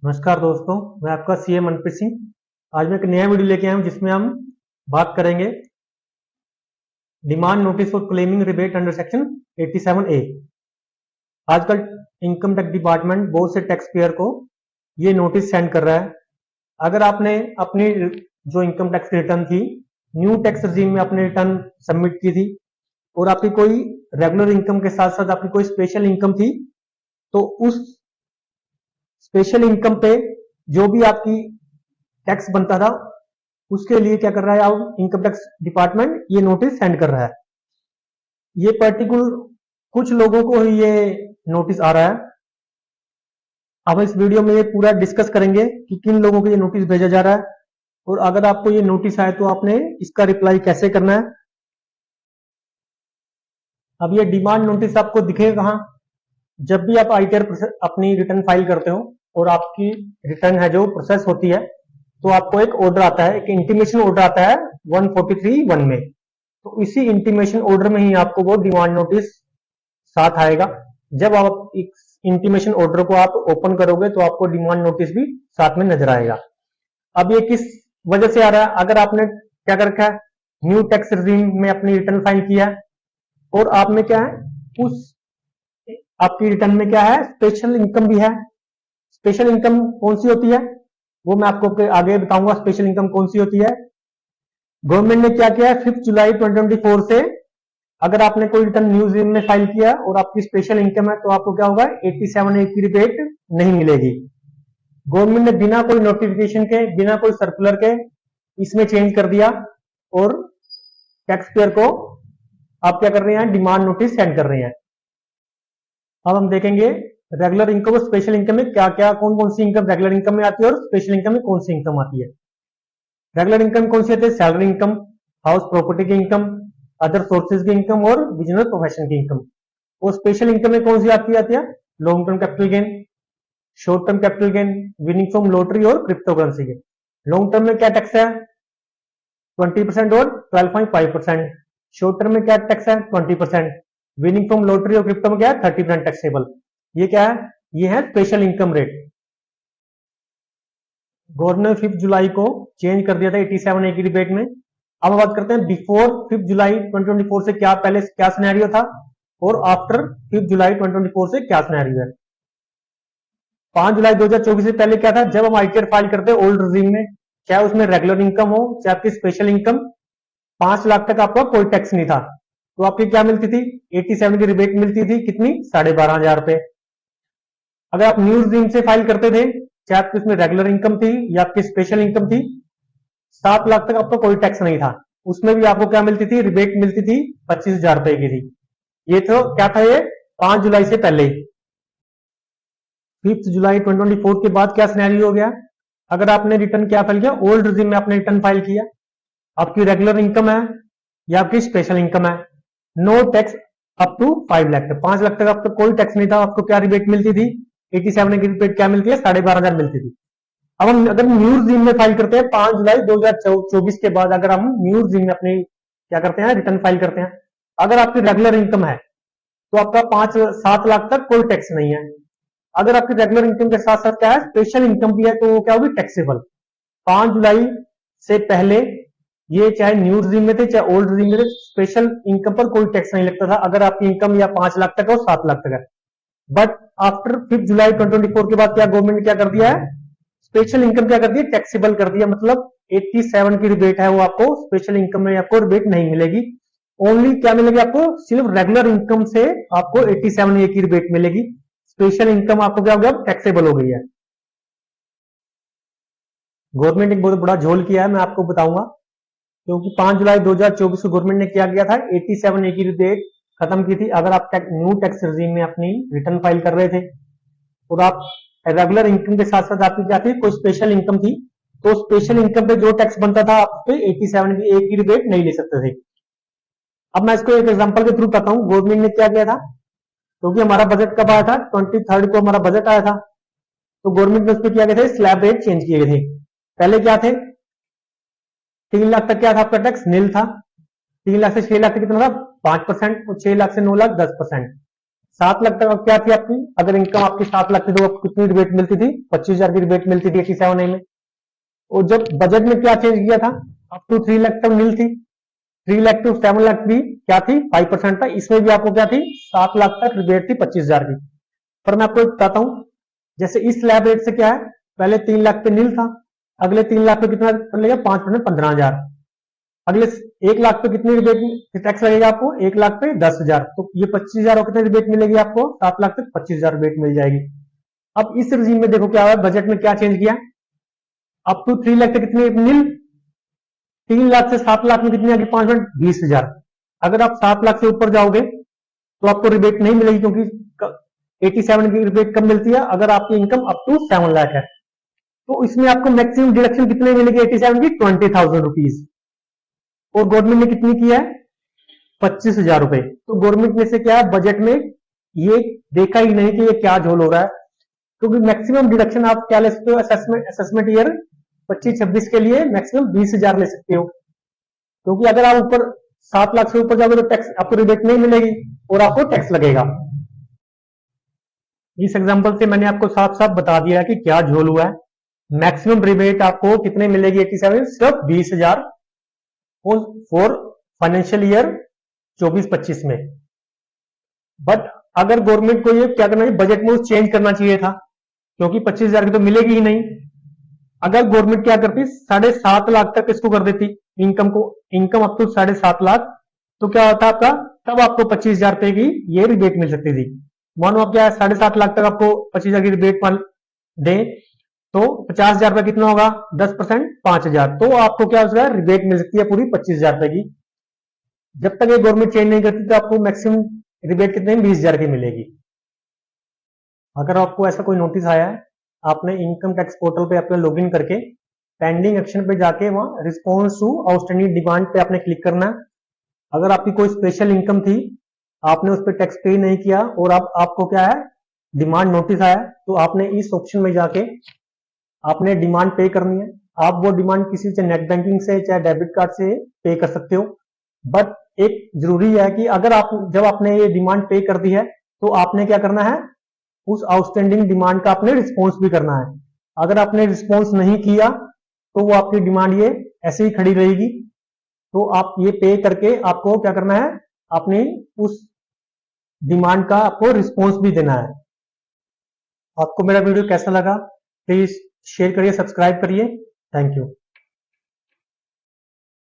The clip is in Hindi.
नमस्कार दोस्तों, मैं आपका सीए मनप्रीत सिंह। आज मैं एक नया वीडियो लेके आया हूं जिसमें हम बात करेंगे demand notice for claiming rebate under section 87A। आजकल इनकम टैक्स डिपार्टमेंट बहुत से टैक्स पेयर को ये नोटिस सेंड कर रहा है। अगर आपने अपनी जो इनकम टैक्स रिटर्न थी न्यू टैक्स रिजीम में अपनी रिटर्न सबमिट की थी और आपकी कोई रेगुलर इनकम के साथ साथ आपकी कोई स्पेशल इनकम थी, तो उस स्पेशल इनकम पे जो भी आपकी टैक्स बनता था उसके लिए क्या कर रहा है अब इनकम टैक्स डिपार्टमेंट ये नोटिस सेंड कर रहा है। ये पर्टिकुलर कुछ लोगों को ही ये नोटिस आ रहा है। अब इस वीडियो में ये पूरा डिस्कस करेंगे कि किन लोगों को ये नोटिस भेजा जा रहा है और अगर आपको ये नोटिस आए तो आपने इसका रिप्लाई कैसे करना है। अब ये डिमांड नोटिस आपको दिखेगा कहां? जब भी आप आईटीआर अपनी रिटर्न फाइल करते हो और आपकी रिटर्न है जो प्रोसेस होती है तो आपको एक ऑर्डर आता है, एक इंटीमेशन ऑर्डर आता है 143(1) में। तो इसी इंटीमेशन ऑर्डर में ही आपको वो डिमांड नोटिस साथ आएगा। जब आप इस इंटीमेशन ऑर्डर को आप ओपन करोगे तो आपको डिमांड नोटिस भी साथ में नजर आएगा। अब ये किस वजह से आ रहा है? अगर आपने क्या कर रखा है, न्यू टैक्स रिजीम में अपनी रिटर्न फाइल किया है और आपने क्या है उस आपकी रिटर्न में क्या है, स्पेशल इनकम भी है। स्पेशल इनकम कौन सी होती है वो मैं आपको आगे बताऊंगा। स्पेशल इनकम कौन सी होती है? गवर्नमेंट ने क्या किया है, 5 जुलाई 2024 से अगर आपने कोई रिटर्न न्यू रिजीम में फाइल किया और आपकी स्पेशल इनकम है तो आपको क्या होगा, 87A की रिबेट नहीं मिलेगी। गवर्नमेंट ने बिना कोई नोटिफिकेशन के, बिना कोई सर्कुलर के इसमें चेंज कर दिया और टैक्स पेयर को आप क्या कर रहे हैं, डिमांड नोटिस सेंड कर रहे हैं। अब हम देखेंगे रेगुलर इनकम और स्पेशल इनकम में क्या क्या, कौन कौन सी इनकम रेगुलर इनकम में आती है और स्पेशल इनकम में कौन सी इनकम आती है। रेगुलर इनकम कौन सी आती है? सैलरी इनकम, हाउस प्रॉपर्टी की इनकम, अदर सोर्सेज की इनकम और बिजनेस प्रोफेशन की इनकम। और स्पेशल इनकम में कौन सी आती है? Long term capital gain, short term capital gain, winning from lottery और क्रिप्टो करेंसी के। लॉन्ग टर्म में क्या टैक्स है? 20% और 12.5%। शॉर्ट टर्म में क्या टैक्स है? 20%। विनिंग फ्रॉम लॉटरी और क्रिप्टो में क्या है? 30% टैक्सेबल। ये क्या है? ये है स्पेशल इनकम रेट। गवर्नमेंट ने 5 जुलाई को चेंज कर दिया था 87A की रिबेट में। अब बात करते हैं बिफोर 5 जुलाई 2024 से क्या पहले क्या सिनेरियो था और आफ्टर 5 जुलाई 2024 से क्या सिनेरियो है। 5 जुलाई 2024 से पहले क्या था? जब हम आईटीआर फाइल करते हैं ओल्ड रिजीम में, चाहे उसमें रेगुलर इनकम हो चाहे आपकी स्पेशल इनकम, 5 लाख तक आपका कोई टैक्स नहीं था तो आपकी क्या मिलती थी? 87 की रिबेट मिलती थी। कितनी? 12,500 रुपए। अगर आप न्यू रिजीम से फाइल करते थे, चाहे आपकी उसमें रेगुलर इनकम थी या आपकी स्पेशल इनकम थी, 7 लाख तक आपका कोई टैक्स नहीं था। उसमें भी आपको क्या मिलती थी? रिबेट मिलती थी 25,000 रुपए की थी। ये तो क्या था, ये 5 जुलाई से पहले। 5 जुलाई 2024 के बाद क्या सिनेरियो हो गया? अगर आपने रिटर्न क्या फाइल किया, ओल्ड रिजीम में आपने रिटर्न फाइल किया, आपकी रेगुलर इनकम है या आपकी स्पेशल इनकम है, no tax up to 5 lakh तक। 5 लाख तक आपका कोई टैक्स नहीं था। आपको क्या रिबेट मिलती थी? 87 की रिबेट क्या मिलती है? 12,500 मिलती थी। अब हम अगर न्यू रिजीम में फाइल करते हैं 5 जुलाई 2024 के बाद, अगर हम न्यू रिजीम में अपनी क्या करते हैं, रिटर्न फाइल करते हैं, अगर आपकी रेगुलर इनकम है तो आपका 7 लाख तक कोई टैक्स नहीं है। अगर आपकी रेगुलर इनकम के साथ साथ क्या है, स्पेशल इनकम भी है, तो वो क्या होगी? टैक्सेबल। 5 जुलाई से पहले ये चाहे न्यू रिजीम में थे चाहे ओल्ड रिजीम में थे, स्पेशल इनकम पर कोई टैक्स नहीं लगता था अगर आपकी इनकम या 5 लाख तक है और 7 लाख तक है। बट आफ्टर 5 जुलाई 2024 के बाद क्या गवर्नमेंट ने क्या कर दिया है, स्पेशल इनकम क्या कर दिया? टैक्सेबल कर दिया। मतलब 87 की रिबेट है वो आपको स्पेशल इनकम में आपको रिबेट नहीं मिलेगी। ओनली क्या मिलेगी आपको? सिर्फ रेगुलर इनकम से आपको 87A की रिबेट मिलेगी। स्पेशल इनकम आपको क्या हो गया? टैक्सेबल हो गई है। गवर्नमेंट ने बहुत बड़ा झोल किया है, मैं आपको बताऊंगा। क्योंकि 5 जुलाई 2024 को गवर्नमेंट ने क्या किया था, 87A की रिबेट खत्म की थी। अगर आप न्यू टैक्स रिजीम में अपनी रिटर्न फाइल कर रहे थे और आप रेगुलर इनकम के साथ साथ आपकी क्या थी, कोई स्पेशल इनकम थी, तो स्पेशल इनकम पे जो टैक्स बनता था आप पे 87A की रिबेट नहीं ले सकते थे। अब मैं इसको एक एग्जांपल के थ्रू बताता हूं गवर्नमेंट ने क्या किया था। क्योंकि हमारा बजट कब आया था? 23 को हमारा बजट आया था। तो गवर्नमेंट ने उस पर क्या किया था, स्लैब रेट चेंज किए थे। पहले क्या थे, 3 लाख तक क्या था आपका टैक्स? नील था। 3 लाख से 6 लाख तक कितना था? 5%। और 6 लाख से 9 लाख 10%। 7 लाख तक क्या थी आपकी, अगर इनकम आपकी 7 लाख थी तो आपको कितनी रिबेट मिलती थी, 25,000 की रिबेट मिलती थी 87A में। और जब बजट में क्या चेंज किया था, अप टू 3 लाख तक मिल थी, 3 लाख टू 7 लाख भी क्या थी 5% था, इसमें भी आपको क्या थी 7 लाख तक रिबेट थी 25,000 की। पर मैं आपको बताता हूं, जैसे इस स्लैब रेट से क्या है, पहले 3 लाख पे नील था, अगले 3 लाख पे कितना लगेगा 5% 15,000, अगले 1 लाख पे कितनी रिबेट टैक्स लगेगा आपको, 1 लाख पे 10,000, तो ये 25,000 और कितनी रिबेट मिलेगी आपको, 7 लाख तक 25,000 रिबेट मिल जाएगी। अब इस रिजीम में देखो क्या हुआ, बजट में क्या चेंज किया, अप टू 3 लाख तक कितनी नील, 3 लाख से 7 लाख में कितनी आ गई 5,20,000। अगर आप 7 लाख से ऊपर जाओगे तो आपको रिबेट नहीं मिलेगी, क्योंकि 87 की रिबेट कब मिलती है, अगर आपकी इनकम अप टू 7 लाख है। तो इसमें आपको मैक्सिमम डिडक्शन कितने मिलेगी 87 की, 20,000 रुपीज, और गवर्नमेंट ने कितनी की है 25,000 रुपए। तो गवर्नमेंट ने से क्या है, बजट में ये देखा ही नहीं कि ये क्या झोल हो रहा है, क्योंकि मैक्सिमम डिडक्शन आप क्या ले सकते हो, असेसमेंट ईयर 25-26 के लिए मैक्सिमम 20,000 ले सकते हो, क्योंकि अगर आप ऊपर 7 लाख से ऊपर जाओगे तो टैक्स आपको रिबेट नहीं मिलेगी और आपको टैक्स लगेगा। इस एग्जांपल से मैंने आपको साफ साफ बता दिया है कि क्या झोल हुआ है। मैक्सिमम रिबेट आपको कितने मिलेगी 87, सिर्फ 20,000 फॉर फाइनेंशियल ईयर 24-25 में। बट अगर गवर्नमेंट को ये क्या करना चाहिए, बजट में चेंज करना चाहिए था, क्योंकि 25,000 की तो मिलेगी ही नहीं। अगर गवर्नमेंट क्या करती 7.5 लाख तक इसको कर देती इनकम को, इनकम अप टू 7.5 लाख, तो क्या होता आपका, तब आपको 25,000 रुपए की ये रिबेट मिल सकती थी। मानो आप क्या है 7.5 लाख तक आपको 25,000 की रिबेट दे, तो 50,000 रुपए कितना होगा 10%, 5,000, तो आपको क्या होगा रिबेट मिल सकती है पूरी 25,000 रुपए की। जब तक ये गवर्नमेंट चेंज नहीं करती तो आपको मैक्सिमम रिबेट कितने 20,000 की मिलेगी। अगर आपको ऐसा कोई नोटिस आया है, आपने इनकम टैक्स पोर्टल पे अपना लॉगिन करके पेंडिंग एक्शन पे जाके वहां रिस्पॉन्स टू आउटस्टैंडिंग डिमांड पे आपने क्लिक करना है। अगर आपकी कोई स्पेशल इनकम थी, आपने उस पर टैक्स पे नहीं किया और आपको क्या है डिमांड नोटिस आया, तो आपने इस ऑप्शन में जाके आपने डिमांड पे करनी है। आप वो डिमांड किसी से नेट बैंकिंग से चाहे डेबिट कार्ड से पे कर सकते हो। बट एक जरूरी है कि अगर आप जब आपने ये डिमांड पे कर दी है तो आपने क्या करना है, उस आउटस्टैंडिंग डिमांड का आपने रिस्पॉन्स भी करना है। अगर आपने रिस्पॉन्स नहीं किया तो वो आपकी डिमांड ये ऐसे ही खड़ी रहेगी। तो आप ये पे करके आपको क्या करना है, अपनी उस डिमांड का आपको रिस्पॉन्स भी देना है। आपको मेरा वीडियो कैसा लगा प्लीज शेयर करिए, सब्सक्राइब करिए। Thank you.